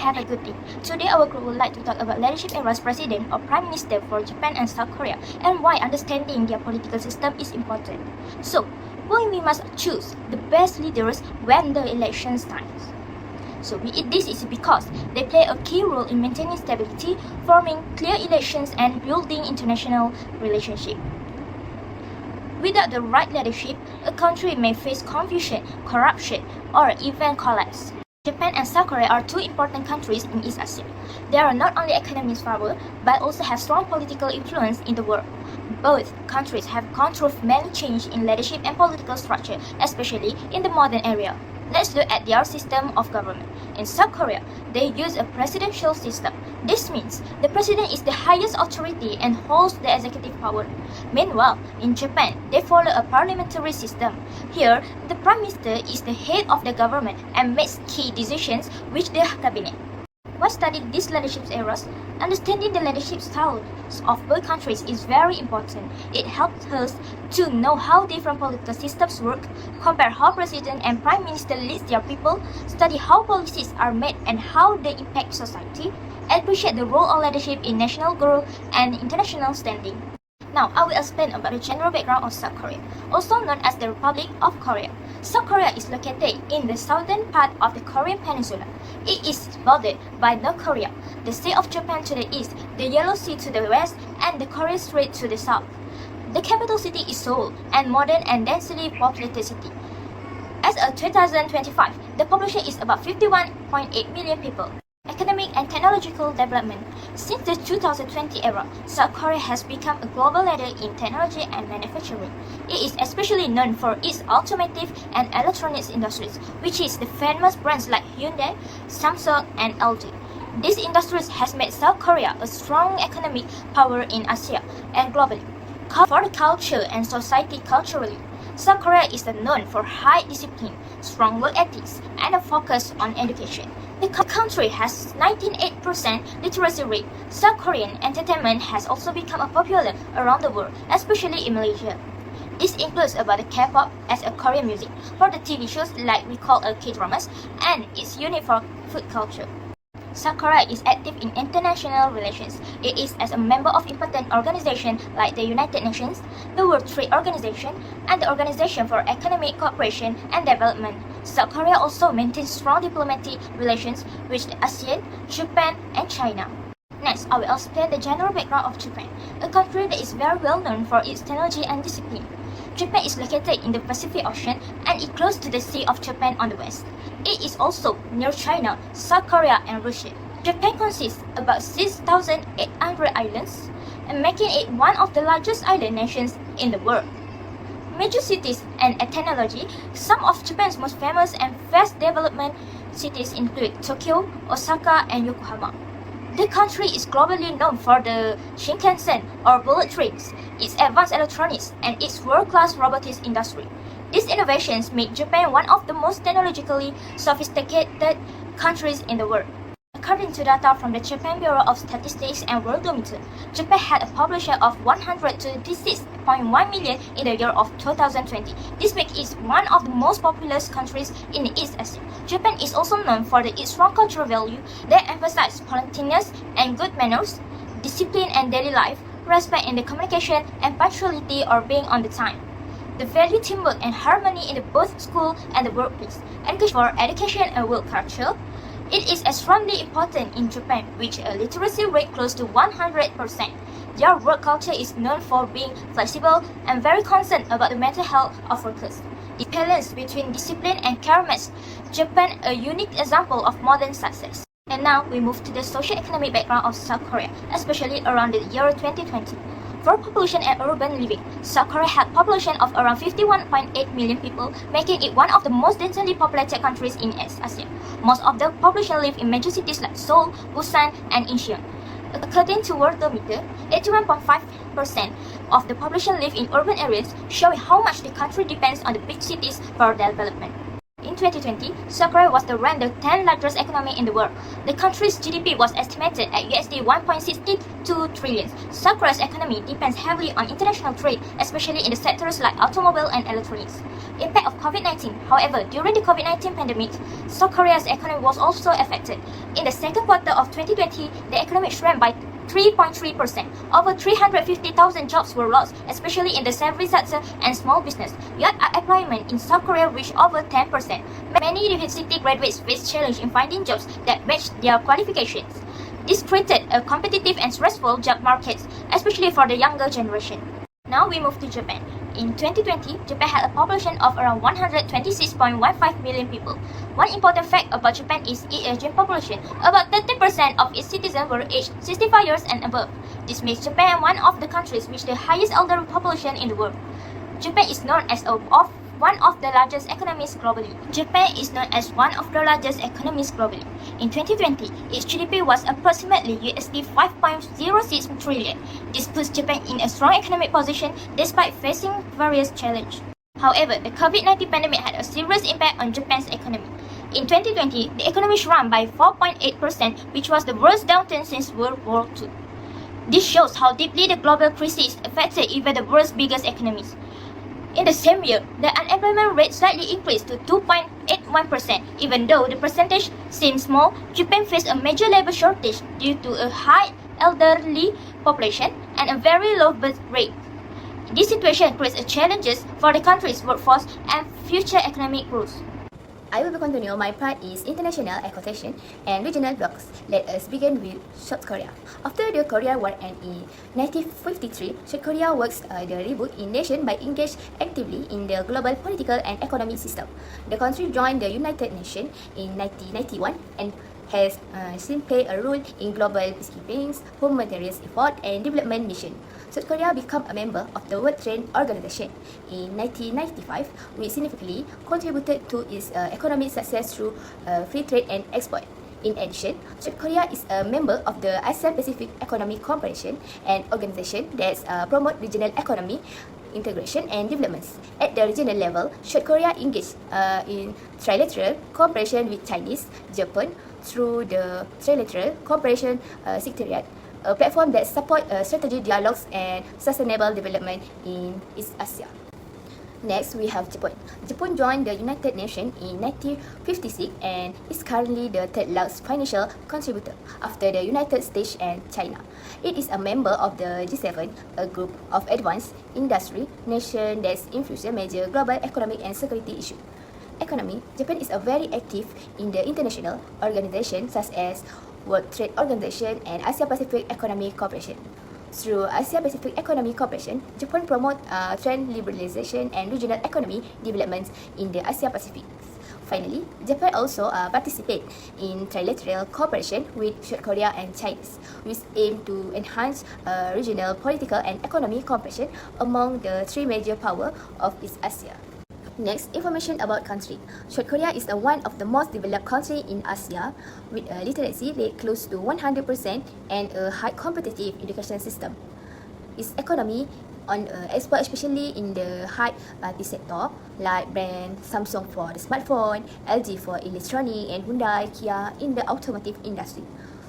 have a good day. Today our group would like to talk about leadership eras president or prime minister for Japan and South Korea and why understanding their political system is important. So, why we must choose the best leaders when the elections time? This is because they play a key role in maintaining stability, forming clear elections and building international relationships. Without the right leadership, a country may face confusion, corruption, or even collapse. Japan and South Korea are two important countries in East Asia. They are not only economic power, but also have strong political influence in the world. Both countries have gone through many changes in leadership and political structure, especially in the modern era. Let's look at their system of government. In South Korea, they use a presidential system. This means the president is the highest authority and holds the executive power. Meanwhile, in Japan, they follow a parliamentary system. Here, the prime minister is the head of the government and makes key decisions with the cabinet. While studying these leadership eras, understanding the leadership styles of both countries is very important. It helps us to know how different political systems work, compare how president and prime minister lead their people, study how policies are made and how they impact society, and appreciate the role of leadership in national growth and international standing. Now, I will explain about the general background of South Korea, also known as the Republic of Korea. South Korea is located in the southern part of the Korean Peninsula. It is bordered by North Korea, the Sea of Japan to the east, the Yellow Sea to the west, and the Korean Strait to the south. The capital city is Seoul, and modern and densely populated city. As of 2025, the population is about 51.8 million people. Economic and technological development. Since the 2020 era, South Korea has become a global leader in technology and manufacturing. It is especially known for its automotive and electronics industries, which is the famous brands like Hyundai, Samsung, and LG. These industries has made South Korea a strong economic power in Asia and globally. For the culture and society culturally, South Korea is known for high discipline, strong work ethics, and a focus on education. The country has 98% literacy rate. South Korean entertainment has also become popular around the world, especially in Malaysia. This includes about the K-pop as a Korean music, for the TV shows like we call K-dramas, and its unique for food culture. South Korea is active in international relations. It is as a member of important organizations like the United Nations, the World Trade Organization, and the Organization for Economic Cooperation and Development. South Korea also maintains strong diplomatic relations with the ASEAN, Japan, and China. Next, I will explain the general background of Japan, a country that is very well known for its technology and discipline. Japan is located in the Pacific Ocean and is close to the Sea of Japan on the west. It is also near China, South Korea, and Russia. Japan consists of about 6,800 islands, and making it one of the largest island nations in the world. Major cities and technology. Some of Japan's most famous and fast development cities include Tokyo, Osaka, and Yokohama. The country is globally known for the Shinkansen or bullet trains, its advanced electronics, and its world-class robotics industry. These innovations make Japan one of the most technologically sophisticated countries in the world. According to data from the Japan Bureau of Statistics and Worldometer, Japan had a population of 126.1 million in the year of 2020. This makes it one of the most populous countries in East Asia. Japan is also known for its strong cultural value that emphasize politeness and good manners, discipline and daily life, respect in the communication, and punctuality or being on the time. The value teamwork and harmony in the both school and the workplace. Education for education and work culture. It is extremely important in Japan, with a literacy rate close to 100%. Their work culture is known for being flexible and very concerned about the mental health of workers. The balance between discipline and care makes Japan a unique example of modern success. And now we move to the socio-economic background of South Korea, especially around the year 2020. For population and urban living, South Korea had a population of around 51.8 million people, making it one of the most densely populated countries in East Asia. Most of the population live in major cities like Seoul, Busan, and Incheon. According to Worldometer, 81.5% of the population live in urban areas, showing how much the country depends on the big cities for development. In In 2020, South Korea was ranked the 10th largest economy in the world. The country's GDP was estimated at USD 1.62 trillion. South Korea's economy depends heavily on international trade, especially in the sectors like automobile and electronics. Impact of COVID-19. However, during the COVID-19 pandemic, South Korea's economy was also affected. In the second quarter of 2020, the economy shrank by 3.3%. Over 350,000 jobs were lost, especially in the service sector and small business. Yet unemployment in South Korea reached over 10%. Many university graduates face challenge in finding jobs that match their qualifications. This created a competitive and stressful job market, especially for the younger generation. Now we move to Japan. In 2020, Japan had a population of around 126.15 million people. One important fact about Japan is its aging population. About 30% of its citizens were aged 65 years and above. This makes Japan one of the countries with the highest elderly population in the world. Japan is known as one of the largest economies globally. In 2020, its GDP was approximately USD 5.06 trillion. This puts Japan in a strong economic position despite facing various challenges. However, the COVID-19 pandemic had a serious impact on Japan's economy. In 2020, the economy shrank by 4.8%, which was the worst downturn since World War II. This shows how deeply the global crisis affected even the world's biggest economies. In the same year, the unemployment rate slightly increased to 2.81%. Even though the percentage seems small, Japan faced a major labor shortage due to a high elderly population and a very low birth rate. This situation creates challenges for the country's workforce and future economic growth. I will continue. My part is international acquisition and regional blocks. Let us begin with South Korea. After the Korean War and in 1953, South Korea works the reboot in nation by engaged actively in the global political and economic system. The country joined the United Nations in 1991 and has since played a role in global peacekeeping, humanitarian effort, and development mission. South Korea became a member of the World Trade Organization in 1995, which significantly contributed to its economic success through free trade and export. In addition, South Korea is a member of the Asia-Pacific Economic Cooperation, an organization that promotes regional economy integration and developments. At the regional level, South Korea engaged in trilateral cooperation with Chinese, Japan, through the Trilateral Cooperation Secretariat, a platform that supports strategic dialogues and sustainable development in East Asia. Next, we have Japan. Japan joined the United Nations in 1956 and is currently the third largest financial contributor after the United States and China. It is a member of the G7, a group of advanced industry nations that influence major global economic and security issues. Economy, Japan is very active in the international organizations such as World Trade Organization and Asia-Pacific Economic Cooperation. Through Asia-Pacific Economic Cooperation, Japan promotes trade liberalization and regional economy developments in the Asia-Pacific. Finally, Japan also participates in trilateral cooperation with South Korea and China, which aim to enhance regional political and economic cooperation among the three major powers of East Asia. Next, information about country. South Korea is one of the most developed countries in Asia, with a literacy rate close to 100% and a high competitive education system. Its economy on export, especially in the high-IT sector, like brand Samsung for the smartphone, LG for electronic, and Hyundai, Kia in the automotive industry.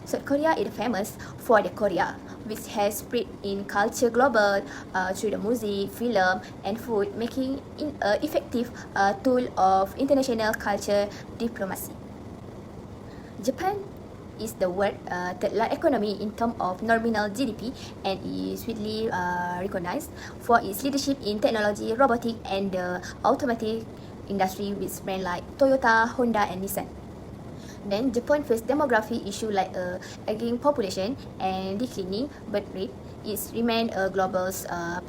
South Korea is famous for the Korea, which has spread in culture global through the music, film, and food, making it an effective tool of international culture diplomacy. Japan is the world's third largest economy in terms of nominal GDP and is widely recognized for its leadership in technology, robotics, and the automotive industry with brands like Toyota, Honda, and Nissan. Then Japan faces demographic issues like aging population and declining birth rate. It remains a global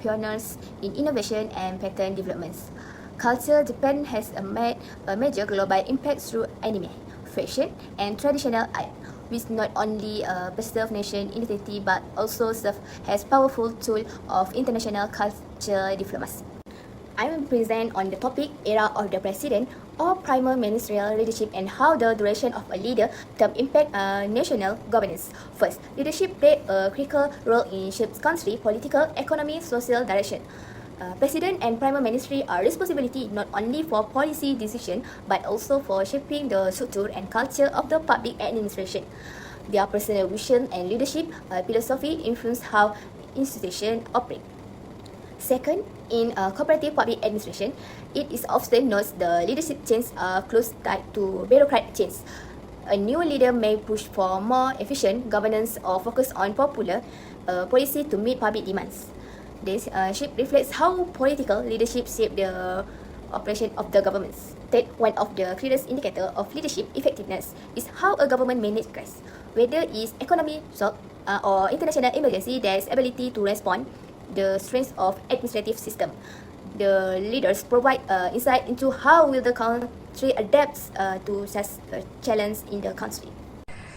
pioneer in innovation and patent developments. Culture, Japan has made a major global impact through anime, fashion, and traditional art, which not only preserve nation identity but also serve as powerful tool of international culture diplomacy. I will present on the topic era of the president or primary ministerial leadership and how the duration of a leader term impact national governance. First, leadership played a critical role in shaping country political, economic, social direction. President and Prime Minister are responsibility not only for policy decision but also for shaping the structure and culture of the public administration. Their personal vision and leadership philosophy influence how institutions operate. Second, in cooperative public administration, it is often noticed the leadership chains are close tied to bureaucratic chains. A new leader may push for more efficient governance or focus on popular policy to meet public demands. This shift reflects how political leadership shape the operation of the governments. Third, one of the clearest indicators of leadership effectiveness is how a government manages crisis. Whether it's economic shock or international emergency, there is ability to respond. The strength of administrative system. The leaders provide insight into how will the country adapt to such challenge in the country.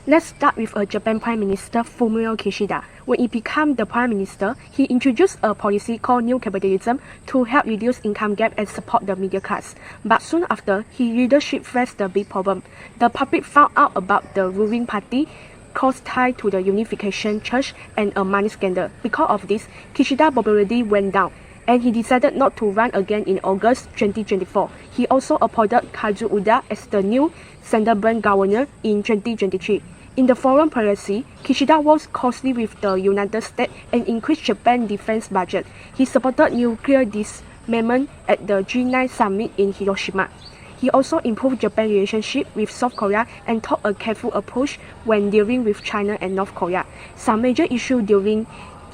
Let's start with Japan Prime Minister Fumio Kishida. When he became the Prime Minister, he introduced a policy called New Capitalism to help reduce income gap and support the middle class. But soon after, his leadership faced a big problem. The public found out about the ruling party cause tied to the Unification Church and a money scandal. Because of this, Kishida's popularity went down, and he decided not to run again in August 2024. He also appointed Kazu Uda as the new central bank governor in 2023. In the foreign policy, Kishida worked closely with the United States and increased Japan's defense budget. He supported nuclear disarmament at the G9 summit in Hiroshima. He also improved Japan's relationship with South Korea and took a careful approach when dealing with China and North Korea. Some major issues during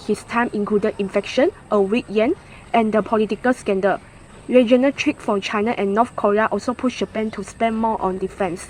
his time included inflation, a weak yen, and the political scandal. Regional threats from China and North Korea also pushed Japan to spend more on defense.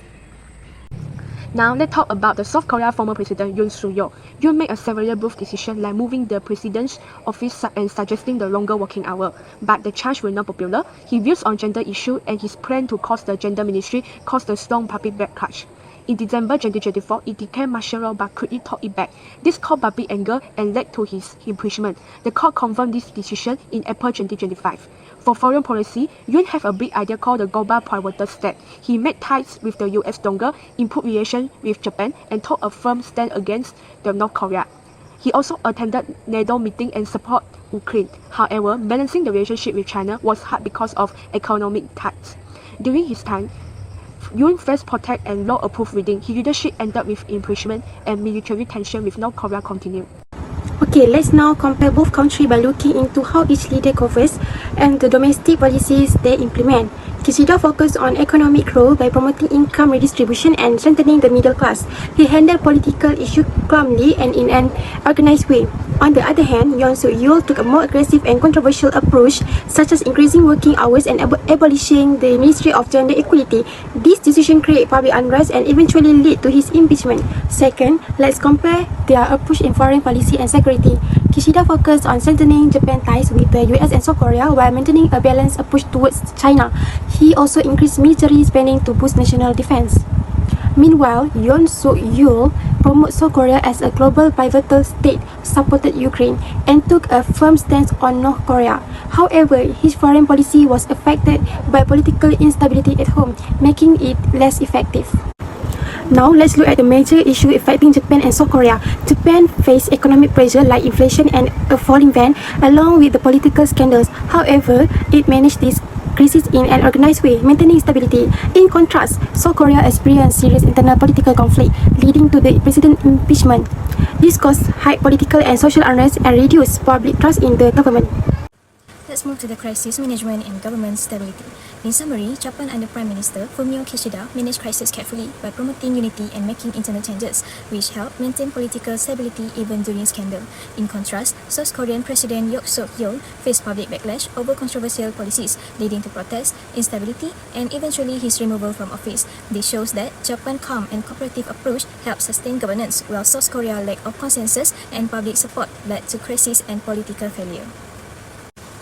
Now let's talk about the South Korea former president Yoon Suk-yeol. Yoon made a several bold decisions like moving the president's office and suggesting the longer working hour. But the change was not popular. His views on gender issues and his plan to close the gender ministry caused a strong public backlash. In December 2024, it became martial law but quickly took it back. This caused public anger and led to his impeachment. The court confirmed this decision in April 2025. For foreign policy, Yoon had a big idea called the Global Pivotal State. He made ties with the US stronger, improved relations with Japan, and took a firm stand against the North Korea. He also attended NATO meetings and supported Ukraine. However, balancing the relationship with China was hard because of economic ties. During his time, Yoon faced protest and law-approved reading. His leadership ended with impeachment and military tension with North Korea continued. Okay, let's now compare both countries by looking into how each leader covers and the domestic policies they implement. Kishida focused on economic growth by promoting income redistribution and strengthening the middle class. He handled political issues calmly and in an organized way. On the other hand, Yoon Suk-yeol took a more aggressive and controversial approach, such as increasing working hours and abolishing the Ministry of Gender Equality. This decision created public unrest and eventually led to his impeachment. Second, let's compare their approach in foreign policy and security. Kishida focused on strengthening Japan's ties with the US and South Korea while maintaining a balanced approach towards China. He also increased military spending to boost national defense. Meanwhile, Yoon Suk-yeol promoted South Korea as a global pivotal state, supported Ukraine, and took a firm stance on North Korea. However, his foreign policy was affected by political instability at home, making it less effective. Now, let's look at the major issue affecting Japan and South Korea. Japan faced economic pressure like inflation and a falling yuan, along with the political scandals. However, it managed this crisis in an organized way, maintaining stability. In contrast, South Korea experienced serious internal political conflict, leading to the president's impeachment. This caused high political and social unrest and reduced public trust in the government. Let's move to the crisis management and government stability. In summary, Japan under Prime Minister Fumio Kishida managed crisis carefully by promoting unity and making internal changes, which helped maintain political stability even during scandal. In contrast, South Korean President Yoon Suk-yeol faced public backlash over controversial policies, leading to protests, instability, and eventually his removal from office. This shows that Japan's calm and cooperative approach helped sustain governance, while South Korea's lack of consensus and public support led to crisis and political failure.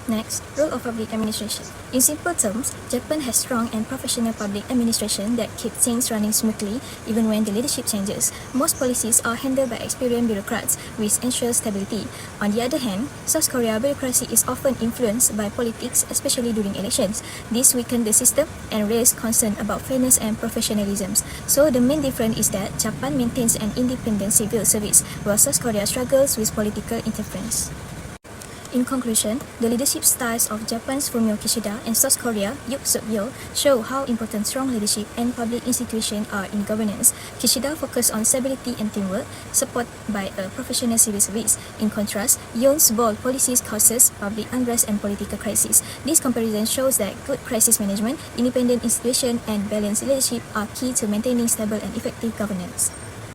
Next, role of public administration. In simple terms, Japan has strong and professional public administration that keep things running smoothly even when the leadership changes. Most policies are handled by experienced bureaucrats, which ensures stability. On the other hand, South Korea bureaucracy is often influenced by politics, especially during elections. This weakens the system and raises concern about fairness and professionalism. So the main difference is that Japan maintains an independent civil service, while South Korea struggles with political interference. In conclusion, the leadership styles of Japan's Fumio Kishida and South Korea Yoon Suk-yeol show how important strong leadership and public institutions are in governance. Kishida focused on stability and teamwork, supported by a professional civil service. In contrast, Yoon's bold policies causes public unrest and political crisis. This comparison shows that good crisis management, independent institutions, and balanced leadership are key to maintaining stable and effective governance.